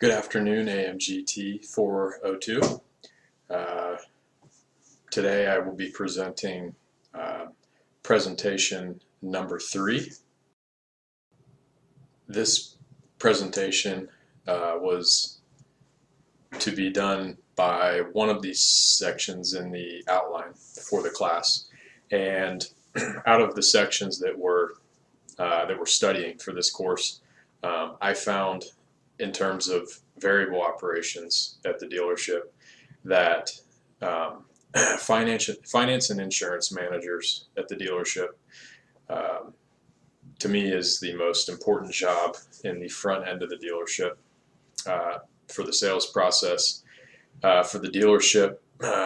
Good afternoon, AMGT402. Today I will be presenting presentation number 3. This presentation was to be done by one of these sections in the outline for the class, and out of the sections that we're studying for this course, I found, in terms of variable operations at the dealership, that finance and insurance managers at the dealership, to me, is the most important job in the front end of the dealership for the sales process, for the dealership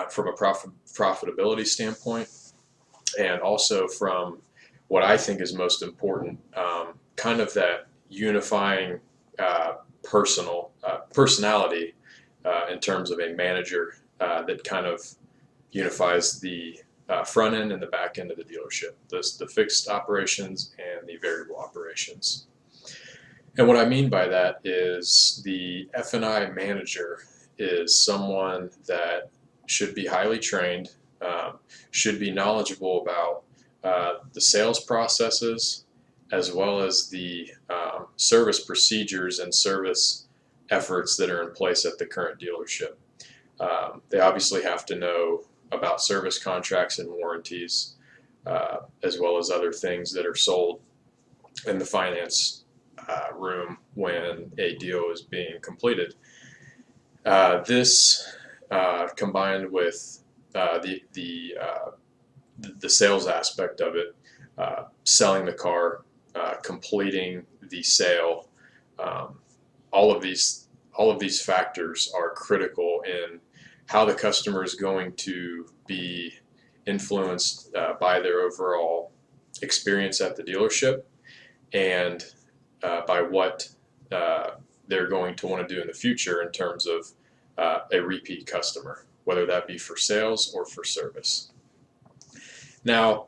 from a profitability standpoint, and also from what I think is most important, kind of that unifying personality in terms of a manager that kind of unifies the front end and the back end of the dealership, the fixed operations and the variable operations. And what I mean by that is the F&I manager is someone that should be highly trained, should be knowledgeable about the sales processes, as well as the service procedures and service efforts that are in place at the current dealership. They obviously have to know about service contracts and warranties, as well as other things that are sold in the finance room when a deal is being completed. This combined with the sales aspect of it, selling the car, completing the sale, all of these factors are critical in how the customer is going to be influenced by their overall experience at the dealership, and by what they're going to want to do in the future in terms of a repeat customer, whether that be for sales or for service. Now,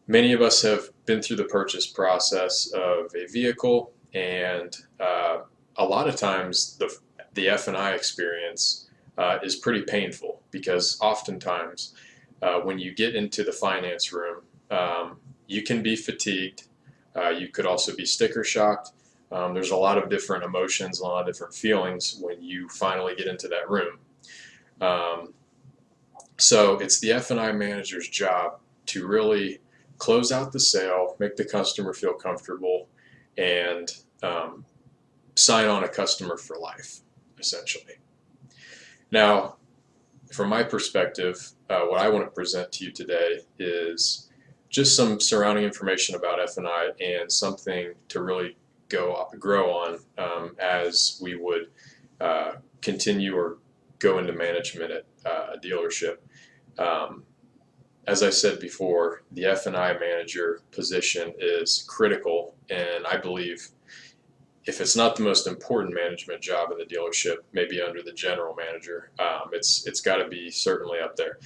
many of us have been through the purchase process of a vehicle, and a lot of times the F&I experience is pretty painful, because oftentimes when you get into the finance room, you can be fatigued. You could also be sticker shocked. There's a lot of different emotions, a lot of different feelings when you finally get into that room. So it's the F&I manager's job to really close out the sale, make the customer feel comfortable, and sign on a customer for life, essentially. Now, from my perspective, what I want to present to you today is just some surrounding information about F&I and something to really grow on as we would continue or go into management at a dealership. As I said before, the F&I manager position is critical, and I believe if it's not the most important management job in the dealership, maybe under the general manager, it's got to be certainly up there.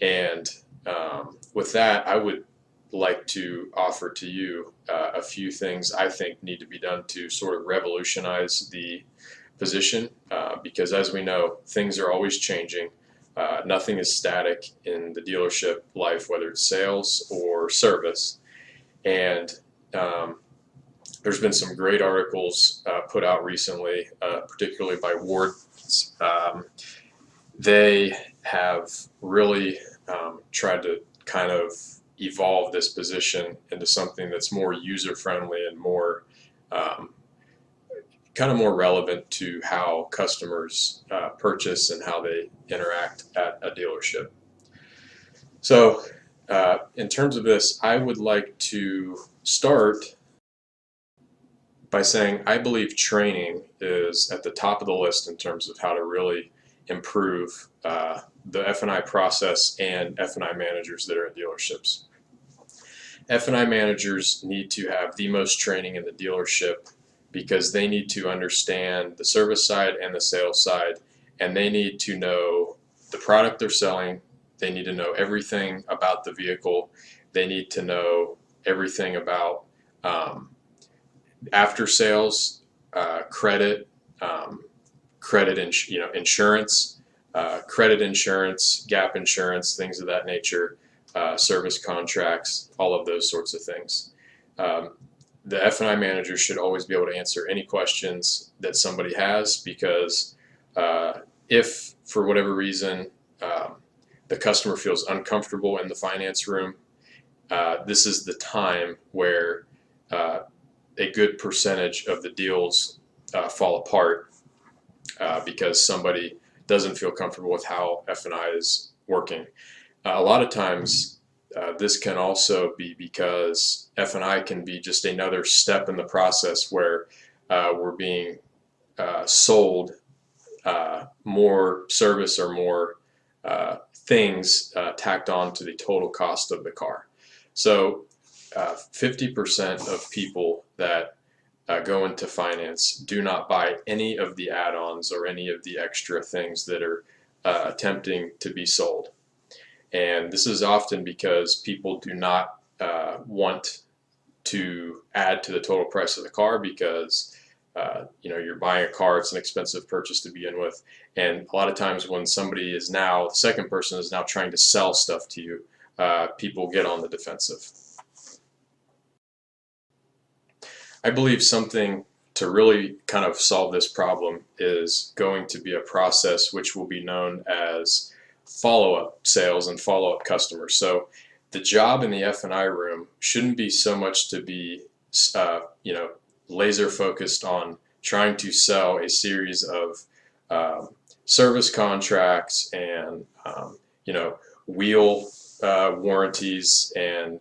And with that, I would like to offer to you a few things I think need to be done to sort of revolutionize the position, because as we know, things are always changing. Nothing is static in the dealership life, whether it's sales or service. And there's been some great articles put out recently, particularly by Ward. They have really tried to kind of evolve this position into something that's more user-friendly and more kind of more relevant to how customers purchase and how they interact at a dealership. So in terms of this, I would like to start by saying I believe training is at the top of the list in terms of how to really improve the F&I process and F&I managers that are at dealerships. F&I managers need to have the most training in the dealership, because they need to understand the service side and the sales side, and they need to know the product they're selling. They need to know everything about the vehicle. They need to know everything about after sales, credit, insurance, credit insurance, gap insurance, things of that nature, service contracts, all of those sorts of things. The F&I manager should always be able to answer any questions that somebody has, because if for whatever reason the customer feels uncomfortable in the finance room, this is the time where a good percentage of the deals fall apart because somebody doesn't feel comfortable with how F&I is working. A lot of times this can also be because F&I can be just another step in the process where we're being sold more service or more things tacked on to the total cost of the car. So 50% of people that go into finance do not buy any of the add-ons or any of the extra things that are attempting to be sold. And this is often because people do not want to add to the total price of the car, because you're buying a car, it's an expensive purchase to begin with. And a lot of times when somebody is now, the second person is now trying to sell stuff to you, people get on the defensive. I believe something to really kind of solve this problem is going to be a process which will be known as follow-up sales and follow-up customers. So the job in the F&I room shouldn't be so much to be laser focused on trying to sell a series of service contracts and wheel warranties and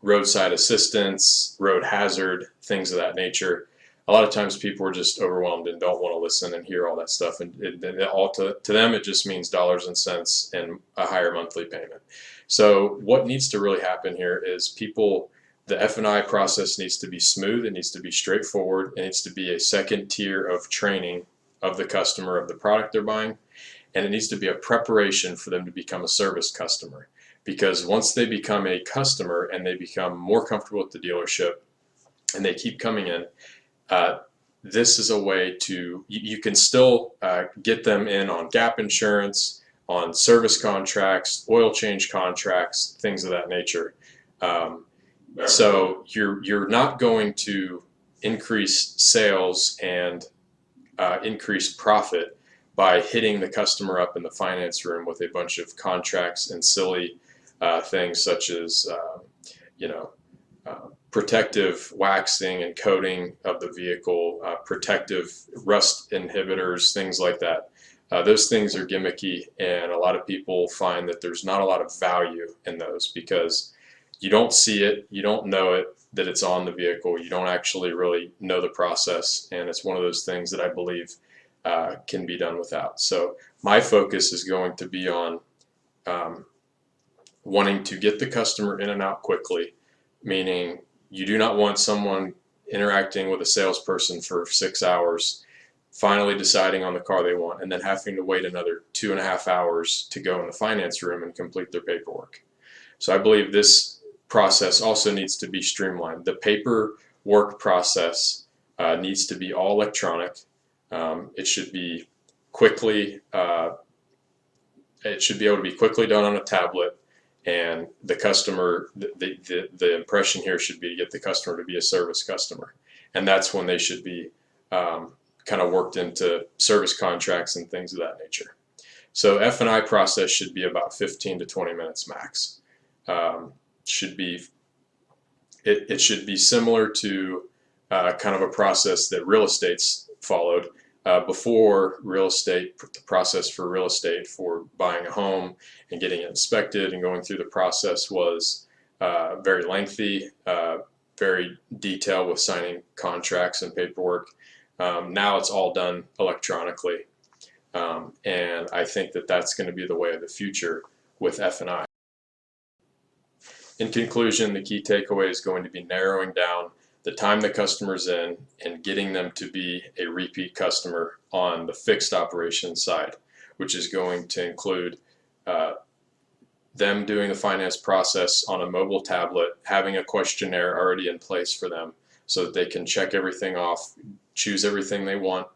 roadside assistance, road hazard, things of that nature. A lot of times people are just overwhelmed and don't want to listen and hear all that stuff, and to them it just means dollars and cents and a higher monthly payment. So what needs to really happen here is the F&I process needs to be smooth, it needs to be straightforward, it needs to be a second tier of training of the customer of the product they're buying, and it needs to be a preparation for them to become a service customer. Because once they become a customer and they become more comfortable with the dealership and they keep coming in, this is a way to, you can still get them in on gap insurance, on service contracts, oil change contracts, things of that nature. So you're not going to increase sales and increase profit by hitting the customer up in the finance room with a bunch of contracts and silly things such as protective waxing and coating of the vehicle, protective rust inhibitors, things like that. Those things are gimmicky, and a lot of people find that there's not a lot of value in those because you don't see it, you don't know it, that it's on the vehicle, you don't actually really know the process, and it's one of those things that I believe can be done without. So my focus is going to be on wanting to get the customer in and out quickly, meaning you do not want someone interacting with a salesperson for 6 hours, finally deciding on the car they want, and then having to wait another 2.5 hours to go in the finance room and complete their paperwork. So I believe this process also needs to be streamlined. The paperwork process needs to be all electronic. It should be quickly, it should be able to be quickly done on a tablet, and the customer, the impression here should be to get the customer to be a service customer, and that's when they should be kind of worked into service contracts and things of that nature. So F&I process should be about 15 to 20 minutes max. It should be similar to kind of a process that real estate's followed. Before real estate, the process for real estate for buying a home and getting it inspected and going through the process was very lengthy, very detailed with signing contracts and paperwork. Now it's all done electronically, and I think that that's going to be the way of the future with F&I. In conclusion, the key takeaway is going to be narrowing down the time the customer's in and getting them to be a repeat customer on the fixed operations side, which is going to include them doing the finance process on a mobile tablet, having a questionnaire already in place for them so that they can check everything off, choose everything they want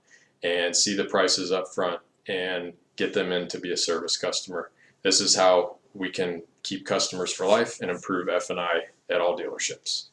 and see the prices up front and get them in to be a service customer. This is how we can keep customers for life and improve F&I at all dealerships.